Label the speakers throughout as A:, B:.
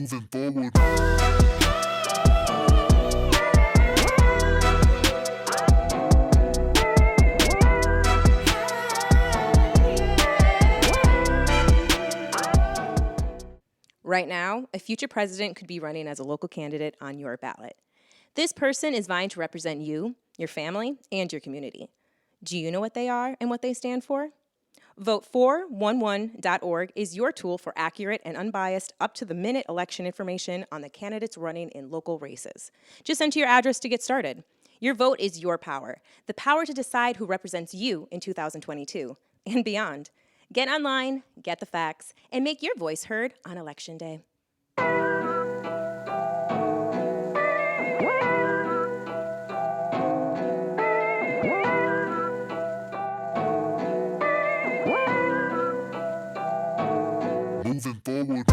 A: Moving forward.
B: Right now, a future president could be running as a local candidate on your ballot. This person is vying to represent you, your family, and your community. Do you know what they are and what they stand for? Vote411.org is your tool for accurate and unbiased, up-to-the-minute election information on the candidates running in local races. Just enter your address to get started. Your vote is your power, the power to decide who represents you in 2022 and beyond. Get online, get the facts, and make your voice heard on Election Day.
A: Moving forward.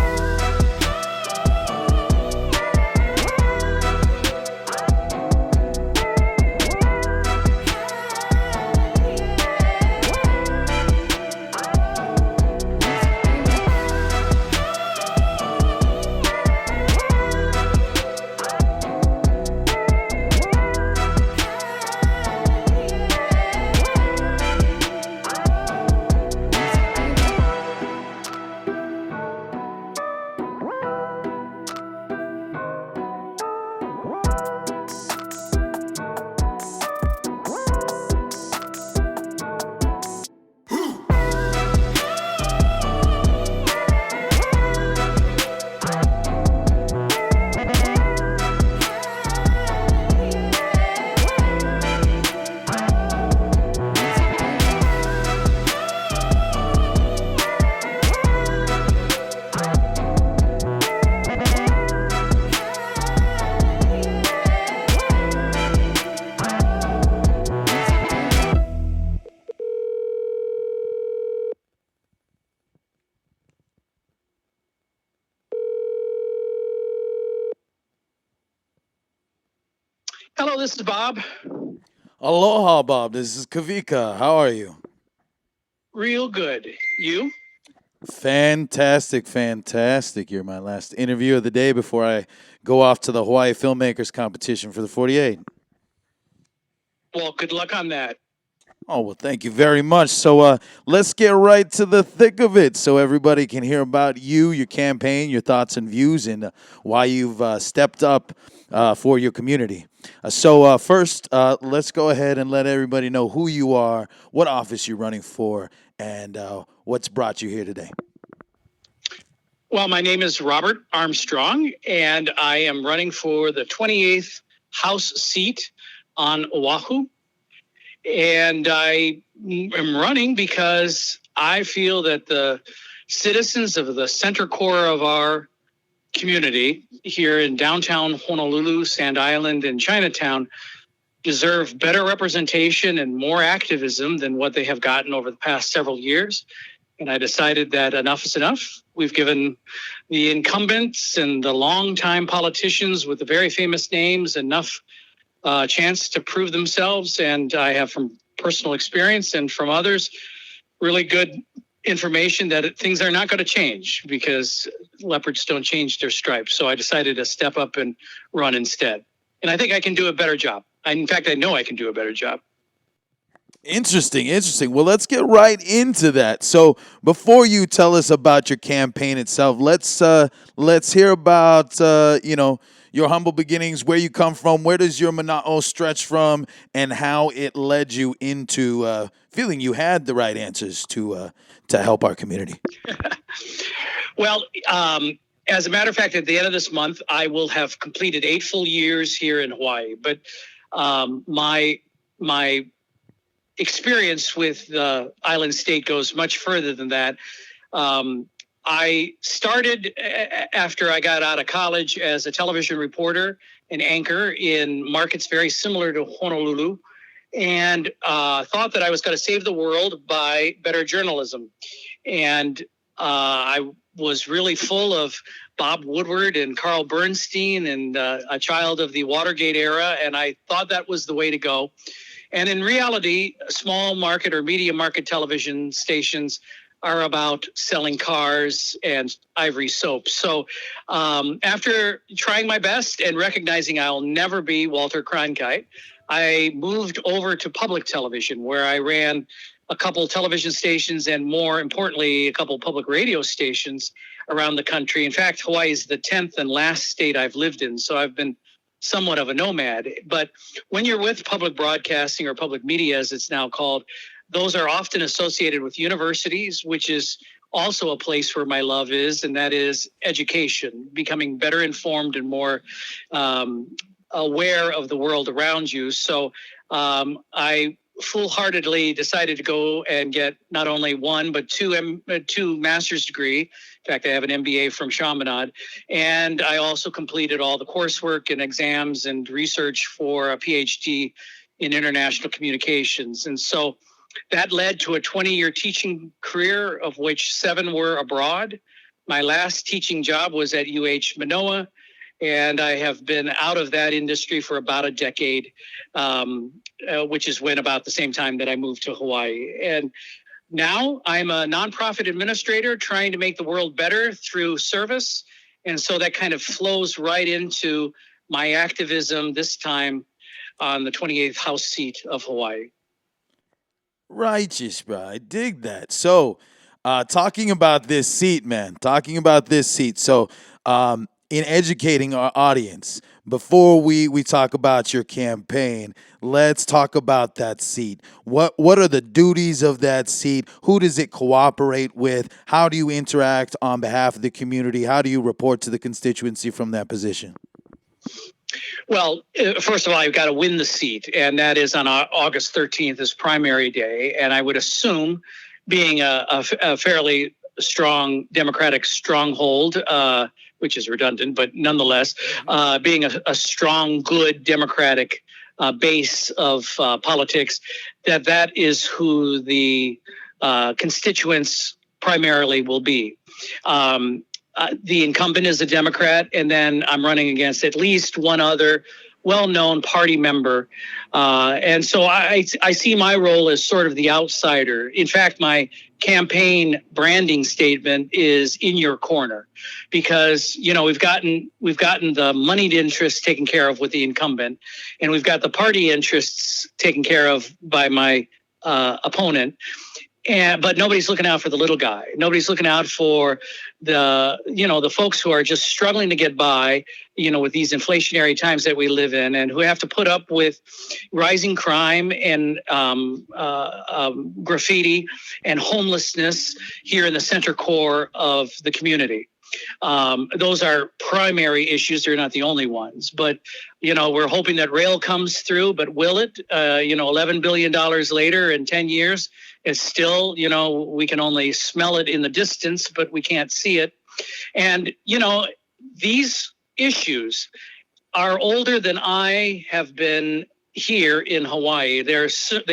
C: Hello, this is Bob.
D: Aloha, Bob. This is Kawika. How are you?
C: Real good. You?
D: Fantastic, fantastic. You're my last interview of the day before I go off to the Hawaii Filmmakers Competition for the 48.
C: Well, good luck on that.
D: Oh, well, thank you very much. So let's get right to the thick of it so everybody can hear about you, your campaign, your thoughts and views, and why you've stepped up for your community. First, let's go ahead and let everybody know who you are, what office you're running for, and what's brought you here today.
C: Well, my name is Robert Armstrong, and I am running for the 28th House seat on Oahu. And I am running because I feel that the citizens of the center core of our community here in downtown Honolulu, Sand Island, and Chinatown deserve better representation and more activism than what they have gotten over the past several years. And I decided that enough is enough. We've given the incumbents and the longtime politicians with the very famous names enough chance to prove themselves. And I have from personal experience and from others really good information that things are not going to change because leopards don't change their stripes. So I decided to step up and run instead. And I think I can do a better job. In fact, I know I can do a better job.
D: Interesting. Well, let's get right into that. So before you tell us about your campaign itself, let's hear about your humble beginnings, where you come from, where does your mana'o stretch from, and how it led you into feeling you had the right answers to help our community.
C: Well, as a matter of fact, at the end of this month, I will have completed 8 full years here in Hawaii. But my experience with the island state goes much further than that. I started after I got out of college as a television reporter and anchor in markets very similar to Honolulu, and thought that I was going to save the world by better journalism. And I was really full of Bob Woodward and Carl Bernstein and a child of the Watergate era, and I thought that was the way to go. And in reality, small market or medium market television stations are about selling cars and ivory soap. So after trying my best and recognizing I'll never be Walter Cronkite, I moved over to public television, where I ran a couple television stations and, more importantly, a couple public radio stations around the country. In fact, Hawaii is the 10th and last state I've lived in, so I've been somewhat of a nomad. But when you're with public broadcasting, or public media as it's now called, those are often associated with universities, which is also a place where my love is, and that is education, becoming better informed and more aware of the world around you. So I full-heartedly decided to go and get not only one, but two master's degree. In fact, I have an MBA from Chaminade, and I also completed all the coursework and exams and research for a PhD in international communications. And so that led to a 20-year teaching career, of which 7 were abroad. My last teaching job was at UH Manoa, and I have been out of that industry for about a decade, which is when about the same time that I moved to Hawaii. And now I'm a nonprofit administrator trying to make the world better through service. And so that kind of flows right into my activism, this time on the 28th House seat of Hawaii.
D: Righteous, bro. I dig that. So, talking about this seat, man. So, in educating our audience, before we talk about your campaign, let's talk about that seat. What are the duties of that seat? Who does it cooperate with? How do you interact on behalf of the community? How do you report to the constituency from that position?
C: Well, first of all, I've got to win the seat, and that is on August 13th is primary day. And I would assume, being a fairly strong Democratic stronghold, which is redundant, but nonetheless, being a strong, good Democratic base of politics, that is who the constituents primarily will be. The incumbent is a Democrat, and then I'm running against at least one other well-known party member. And so I see my role as sort of the outsider. In fact, my campaign branding statement is "in your corner," because, you know, we've gotten the moneyed interests taken care of with the incumbent, and we've got the party interests taken care of by my opponent. But nobody's looking out for the little guy. Nobody's looking out for the folks who are just struggling to get by, with these inflationary times that we live in, and who have to put up with rising crime and graffiti and homelessness here in the center core of the community. Those are primary issues. They're not the only ones, but we're hoping that rail comes through. But will it? $11 billion later in 10 years, it's still, we can only smell it in the distance, but we can't see it. And these issues are older than I have been here in Hawaii. They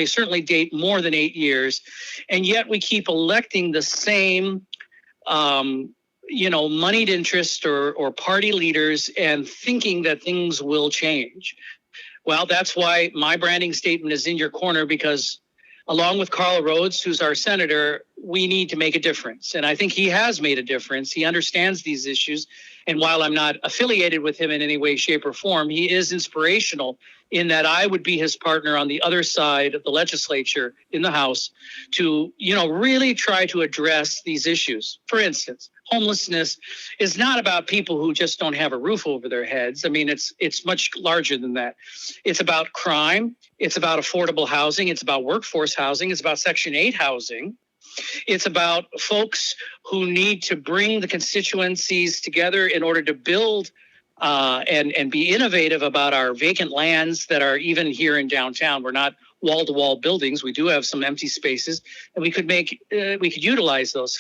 C: certainly date more than 8 years, and yet we keep electing the same moneyed interest or party leaders and thinking that things will change. Well, that's why my branding statement is "in your corner," because along with Carl Rhodes, who's our senator, we need to make a difference. And I think he has made a difference. He understands these issues. And while I'm not affiliated with him in any way, shape, or form, he is inspirational in that I would be his partner on the other side of the legislature in the House to, really try to address these issues. For instance, homelessness is not about people who just don't have a roof over their heads. I mean, it's much larger than that. It's about crime. It's about affordable housing. It's about workforce housing. It's about Section 8 housing. It's about folks who need to bring the constituencies together in order to build and be innovative about our vacant lands that are even here in downtown. We're not wall-to-wall buildings. We do have some empty spaces, and we could utilize those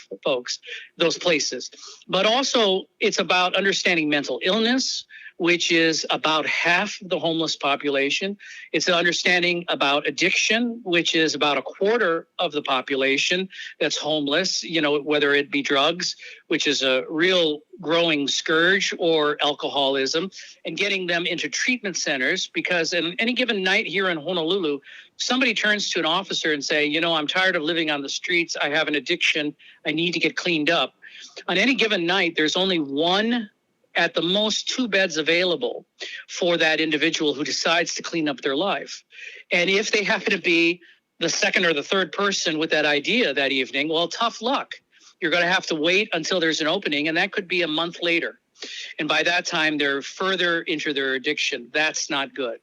C: places. But also, it's about understanding mental illness, which is about half the homeless population. It's an understanding about addiction, which is about a quarter of the population that's homeless, whether it be drugs, which is a real growing scourge, or alcoholism, and getting them into treatment centers. Because on any given night here in Honolulu, somebody turns to an officer and say, I'm tired of living on the streets. I have an addiction. I need to get cleaned up. On any given night, there's only one, at the most 2 beds available for that individual who decides to clean up their life. And if they happen to be the second or the third person with that idea that evening, well, tough luck. You're going to have to wait until there's an opening, and that could be a month later. And by that time, they're further into their addiction. That's not good.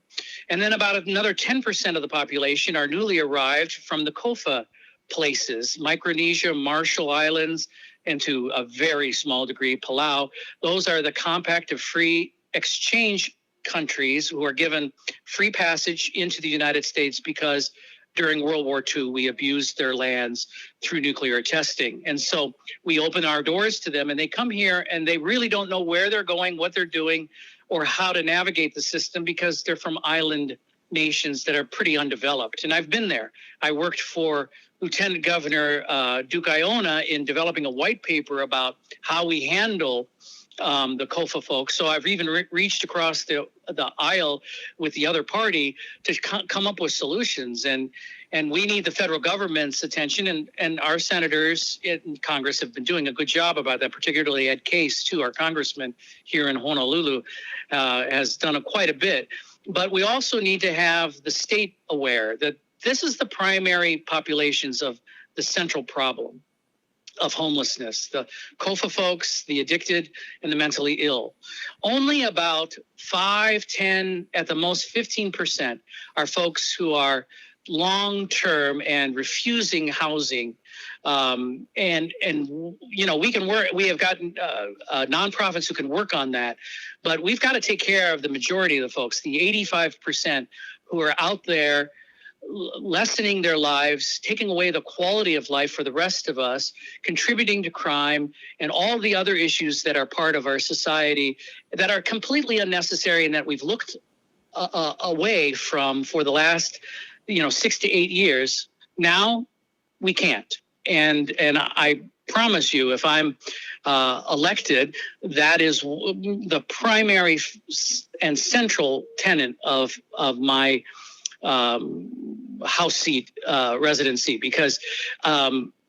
C: And then about another 10% of the population are newly arrived from the COFA places, Micronesia, Marshall Islands, and to a very small degree, Palau. Those are the compact of free exchange countries who are given free passage into the United States because during World War II, we abused their lands through nuclear testing. And so we open our doors to them, and they come here and they really don't know where they're going, what they're doing, or how to navigate the system because they're from island nations that are pretty undeveloped. And I've been there. I worked for Lieutenant Governor Duke Iona in developing a white paper about how we handle the COFA folks. So I've even reached across the aisle with the other party to come up with solutions. And we need the federal government's attention, and our senators in Congress have been doing a good job about that, particularly Ed Case, too, our congressman here in Honolulu, has done quite a bit. But we also need to have the state aware that this is the primary populations of the central problem of homelessness, the COFA folks, the addicted, and the mentally ill. Only about 5, 10, at the most 15% are folks who are long-term and refusing housing. We can work, we have gotten nonprofits who can work on that, but we've got to take care of the majority of the folks, the 85% who are out there lessening their lives, taking away the quality of life for the rest of us, contributing to crime and all the other issues that are part of our society that are completely unnecessary and that we've looked away from for the last 6 to 8 years. Now we can't. And I promise you, if I'm elected, that is the primary and central tenet of my House seat residency, because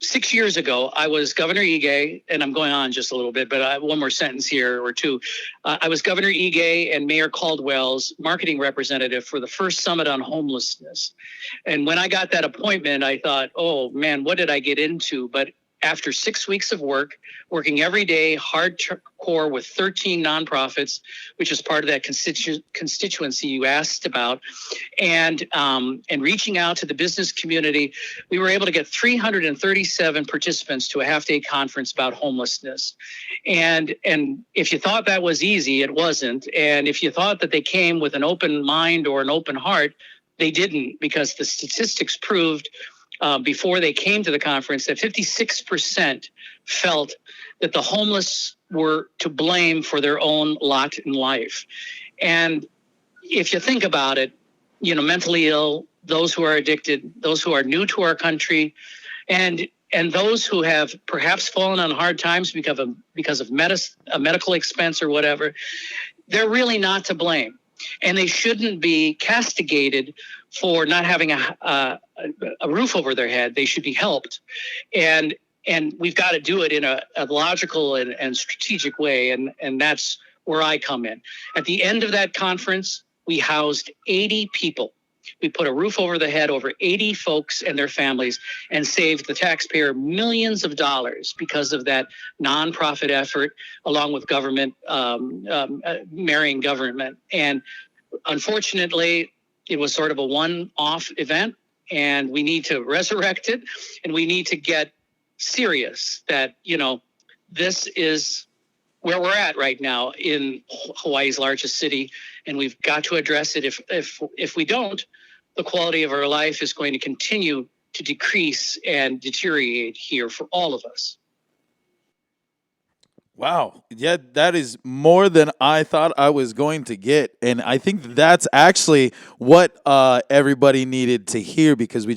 C: 6 years ago, I was Governor Ige, and I'm going on just a little bit, but I have one more sentence here or two. I was Governor Ige and Mayor Caldwell's marketing representative for the first summit on homelessness. And when I got that appointment, I thought, oh man, what did I get into? But after 6 weeks of working every day, hardcore with 13 nonprofits, which is part of that constituency you asked about, and reaching out to the business community, we were able to get 337 participants to a half-day conference about homelessness. And if you thought that was easy, it wasn't. And if you thought that they came with an open mind or an open heart, they didn't, because the statistics proved before they came to the conference that 56% felt that the homeless were to blame for their own lot in life. And if you think about it, mentally ill, those who are addicted, those who are new to our country, and those who have perhaps fallen on hard times because of a medical expense or whatever, they're really not to blame. And they shouldn't be castigated for not having a roof over their head. They should be helped. And we've got to do it in a logical and strategic way. And that's where I come in. At the end of that conference, we housed 80 people. We put a roof over the head over 80 folks and their families and saved the taxpayer millions of dollars because of that nonprofit effort, along with government, marrying government. And unfortunately, it was sort of a one-off event, and we need to resurrect it, and we need to get serious that, this is where we're at right now in Hawaii's largest city, and we've got to address it. If we don't, the quality of our life is going to continue to decrease and deteriorate here for all of us.
D: Wow. Yeah, that is more than I thought I was going to get. And I think that's actually what everybody needed to hear, because we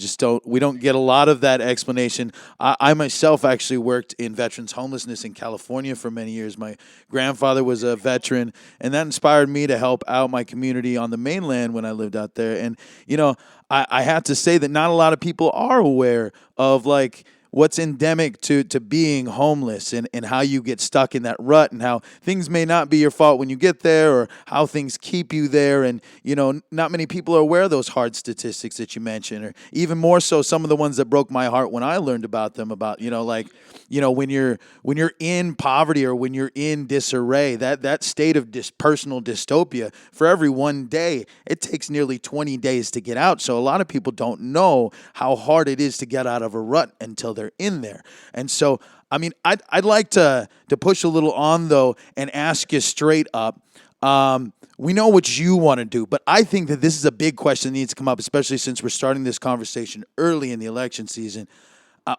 D: don't get a lot of that explanation. I myself actually worked in veterans homelessness in California for many years. My grandfather was a veteran, and that inspired me to help out my community on the mainland when I lived out there. And, I have to say that not a lot of people are aware of like what's endemic to being homeless, and how you get stuck in that rut, and how things may not be your fault when you get there, or how things keep you there. And, not many people are aware of those hard statistics that you mentioned, or even more so some of the ones that broke my heart when I learned about them, about, when you're in poverty, or when you're in disarray, that state of personal dystopia, for every one day, it takes nearly 20 days to get out. So a lot of people don't know how hard it is to get out of a rut until they're in there. And so, I mean, I'd like to push a little on, though, and ask you straight up. We know what you want to do, but I think that this is a big question that needs to come up, especially since we're starting this conversation early in the election season.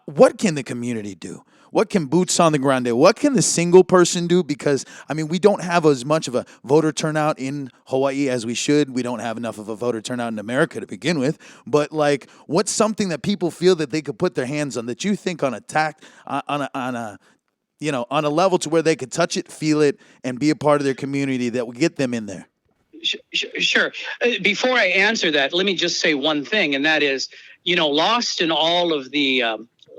D: What can the community do? What can boots on the ground do? What can the single person do? Because, I mean, we don't have as much of a voter turnout in Hawaii as we should. We don't have enough of a voter turnout in America to begin with. But, like, what's something that people feel that they could put their hands on, that you think on a level to where they could touch it, feel it, and be a part of their community that would get them in there?
C: Sure. Before I answer that, let me just say one thing, and that is, lost in all of the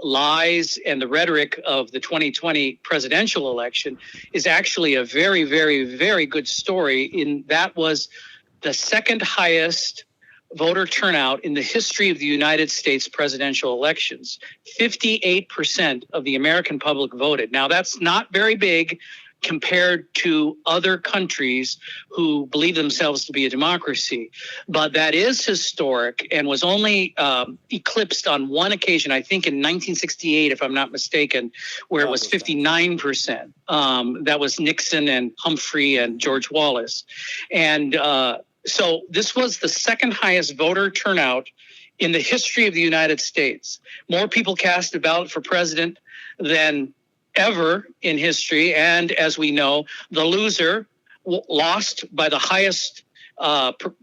C: lies and the rhetoric of the 2020 presidential election is actually a very, very, very good story. That was the second highest voter turnout in the history of the United States presidential elections. 58% of the American public voted. Now, that's not very big compared to other countries who believe themselves to be a democracy. But that is historic, and was only eclipsed on one occasion, I think in 1968, if I'm not mistaken, where it was 59%. That was Nixon and Humphrey and George Wallace. And so this was the second highest voter turnout in the history of the United States. More people cast a ballot for president than ever in history. And as we know, the loser lost by the highest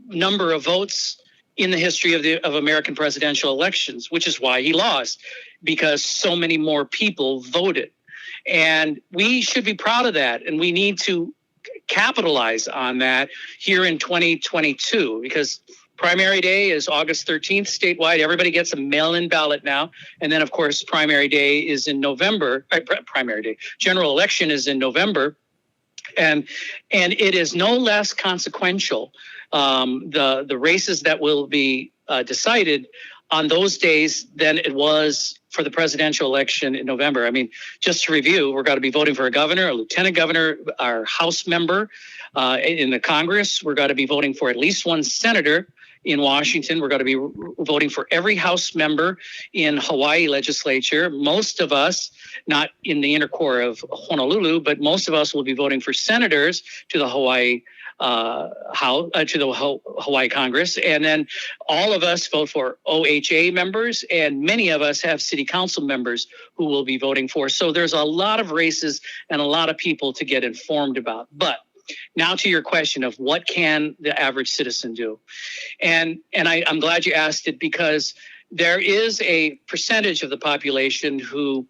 C: number of votes in the history of American presidential elections, which is why he lost, because so many more people voted. And we should be proud of that. And we need to capitalize on that here in 2022, because primary day is August 13th statewide. Everybody gets a mail-in ballot now. And then, of course, primary day is in November. Primary day. General election is in November. And it is no less consequential. The races that will be decided on those days than it was for the presidential election in November. I mean, just to review, we're going to be voting for a governor, a lieutenant governor, our House member in the Congress. We're going to be voting for at least one senator in Washington. We're going to be voting for every House member in Hawaii legislature. Most of us, not in the inner core of Honolulu, but most of us will be voting for senators to the Hawaii Hawaii Congress. And then all of us vote for OHA members, and many of us have city council members who will be voting for. So there's a lot of races and a lot of people to get informed about. But now to your question of what can the average citizen do? And I'm glad you asked it, because there is a percentage of the population who,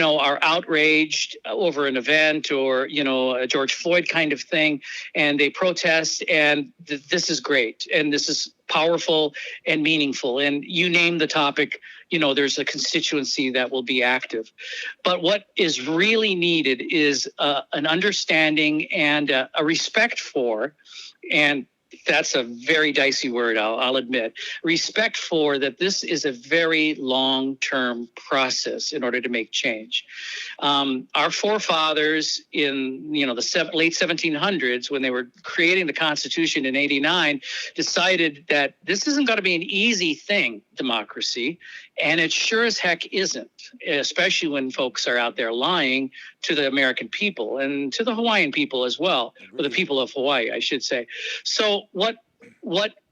C: are outraged over an event or, a George Floyd kind of thing, and they protest, and this is great, and this is powerful and meaningful. And you name the topic, there's a constituency that will be active. But what is really needed is an understanding and a respect for, and that's a very dicey word, I'll admit, respect for that this is a very long-term process in order to make change. Our forefathers in the late 1700s, when they were creating the Constitution in 89, decided that this isn't going to be an easy thing, democracy, and it sure as heck isn't, especially when folks are out there lying to the American people and to the Hawaiian people as well, or the people of Hawaii, I should say. So what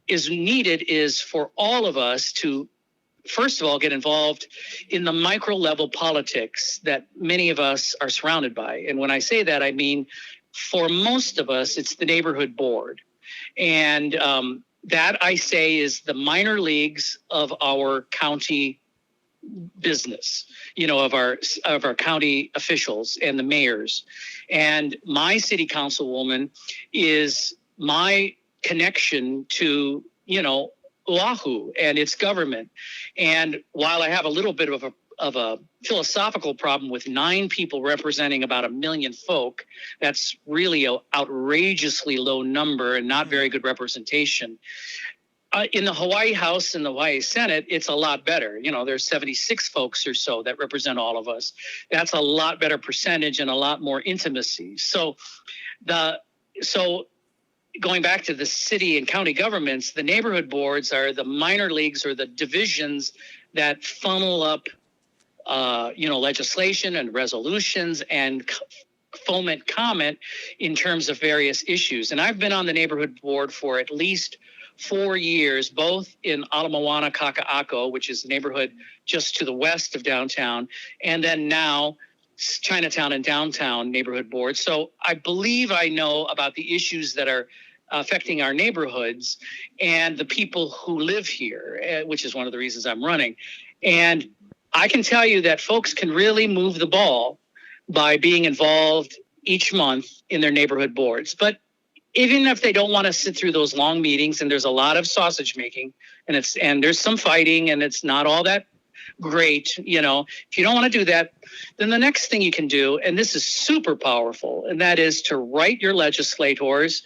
C: is needed is for all of us to first of all, get involved in the micro level politics that many of us are surrounded by. And when I say that, I mean, for most of us, it's the neighborhood board. And that, I say, is the minor leagues of our county business, of our county officials and the mayors. And my city councilwoman is my connection to, Oahu and its government. And while I have a little bit of a philosophical problem with 9 people representing about 1 million folk, that's really an outrageously low number and not very good representation. In the Hawaii House and the Hawaii Senate, it's a lot better. There's 76 folks or so that represent all of us. That's a lot better percentage and a lot more intimacy. So going back to the city and county governments, the neighborhood boards are the minor leagues or the divisions that funnel up, legislation and resolutions and foment comment in terms of various issues. And I've been on the neighborhood board for at least 4 years, both in Ala Moana, Kaka'ako, which is the neighborhood just to the west of downtown, and then now Chinatown and downtown neighborhood boards. So I believe I know about the issues that are affecting our neighborhoods and the people who live here, which is one of the reasons I'm running. And I can tell you that folks can really move the ball by being involved each month in their neighborhood boards. But even if they don't want to sit through those long meetings, and there's a lot of sausage making, and there's some fighting, and it's not all that great, if you don't want to do that, then the next thing you can do, and this is super powerful, and that is to write your legislators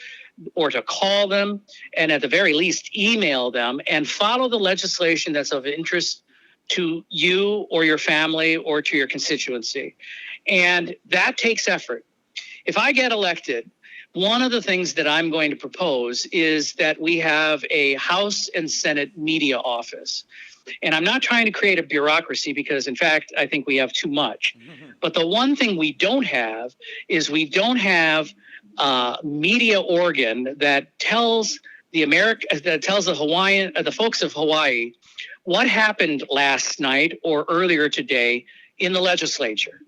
C: or to call them, and at the very least email them, and follow the legislation that's of interest to you or your family or to your constituency. And that takes effort. If I get elected, one of the things that I'm going to propose is that we have a House and Senate media office. And I'm not trying to create a bureaucracy because, in fact, I think we have too much. But the one thing we don't have is we don't have a media organ that tells the the folks of Hawaii what happened last night or earlier today in the legislature.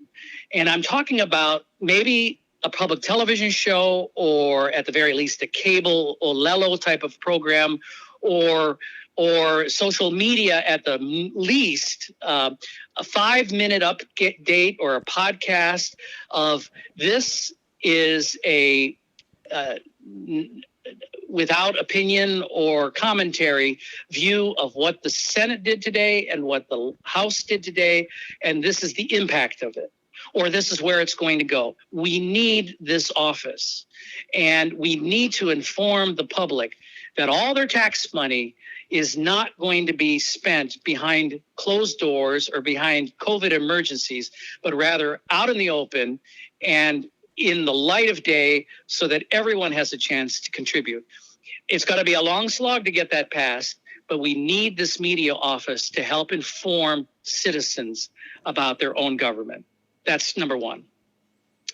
C: And I'm talking about maybe a public television show, or at the very least a cable Olelo type of program, or social media at the least, a 5-minute update or a podcast of this is a without opinion or commentary view of what the Senate did today and what the House did today, and this is the impact of it, or this is where it's going to go. We need this office, and we need to inform the public that all their tax money is not going to be spent behind closed doors or behind COVID emergencies, but rather out in the open and in the light of day so that everyone has a chance to contribute. It's got to be a long slog to get that passed, but we need this media office to help inform citizens about their own government. That's number one.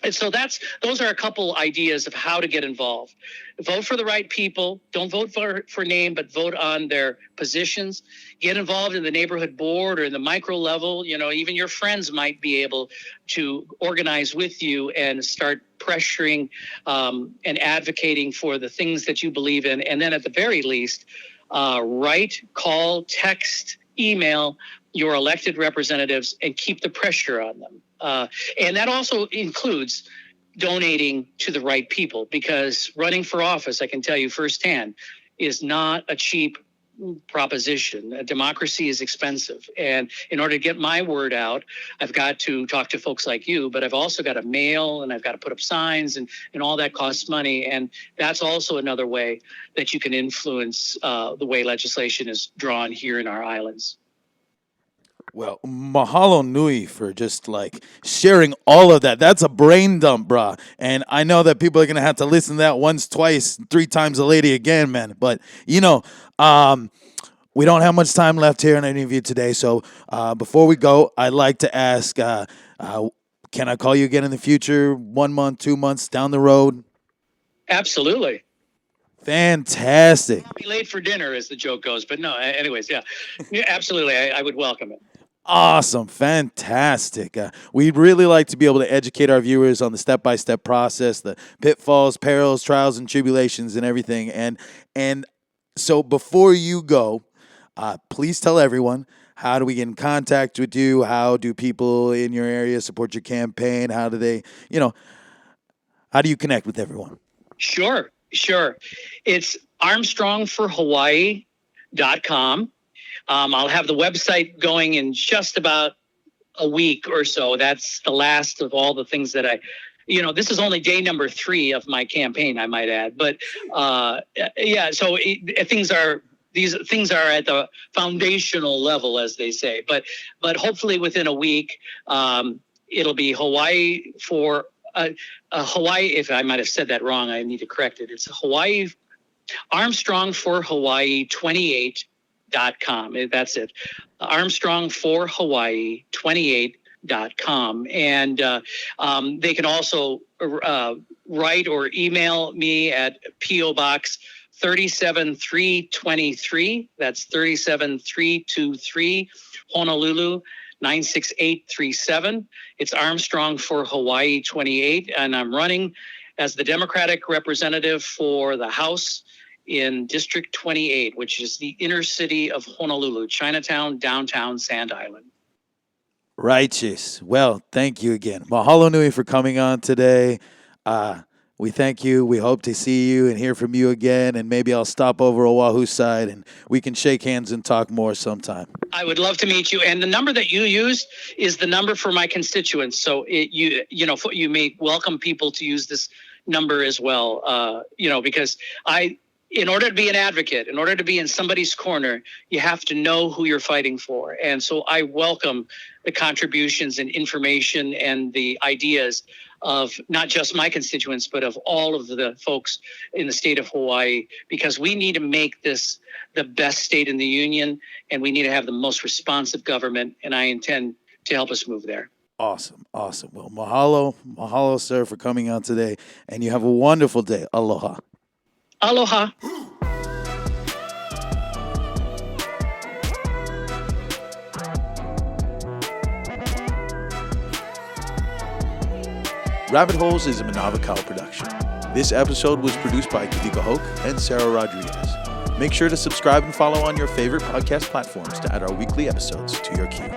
C: And so those are a couple ideas of how to get involved. Vote for the right people. Don't vote for name, but vote on their positions. Get involved in the neighborhood board or in the micro level. Even your friends might be able to organize with you and start pressuring and advocating for the things that you believe in. And then at the very least, write, call, text, email your elected representatives and keep the pressure on them. And that also includes donating to the right people, because running for office, I can tell you firsthand, is not a cheap proposition. Democracy is expensive. And in order to get my word out, I've got to talk to folks like you, but I've also got to mail, and I've got to put up signs, and all that costs money. And that's also another way that you can influence the way legislation is drawn here in our islands.
D: Well, mahalo nui for just sharing all of that. That's a brain dump, brah. And I know that people are going to have to listen to that once, twice, 3 times a lady again, man. But, we don't have much time left here in the interview today. So before we go, I'd like to ask, can I call you again in the future, 1 month, 2 months down the road?
C: Absolutely.
D: Fantastic.
C: I'll be late for dinner, as the joke goes. But no, anyways, yeah, absolutely. I would welcome it.
D: Awesome. Fantastic. We'd really like to be able to educate our viewers on the step-by-step process, the pitfalls, perils, trials, and tribulations, and everything. And so before you go, please tell everyone, how do we get in contact with you? How do people in your area support your campaign? How do they, how do you connect with everyone?
C: Sure. It's armstrongforhawaii.com. I'll have the website going in just about a week or so. That's the last of all the things that this is only day number 3 of my campaign, I might add. But so these things are at the foundational level, as they say. But hopefully within a week, it'll be Hawaii for Hawaii. If I might have said that wrong, I need to correct it. It's Hawaii Armstrong for Hawaii 28.com. That's it. Armstrong for Hawaii 28.com. And they can also write or email me at P.O. Box 37323. That's 37323, Honolulu 96837. It's Armstrong for Hawaii 28, and I'm running as the Democratic representative for the House in District 28, which is the inner city of Honolulu, Chinatown, downtown Sand Island.
D: Righteous. Well, thank you again. Mahalo nui for coming on today. We thank you. We hope to see you and hear from you again, and maybe I'll stop over Oahu side and we can shake hands and talk more sometime.
C: I would love to meet you. And the number that you used is the number for my constituents. So you may welcome people to use this number as well. Because in order to be an advocate, in order to be in somebody's corner, you have to know who you're fighting for. And so I welcome the contributions and information and the ideas of not just my constituents, but of all of the folks in the state of Hawaii, because we need to make this the best state in the union, and we need to have the most responsive government, and I intend to help us move there.
D: Awesome. Well, mahalo, sir, for coming on today, and you have a wonderful day. Aloha.
C: Aloha.
D: Rabbit Holes is a Manavakau production. This episode was produced by Kawika Hoke and Sarah Rodriguez. Make sure to subscribe and follow on your favorite podcast platforms to add our weekly episodes to your queue.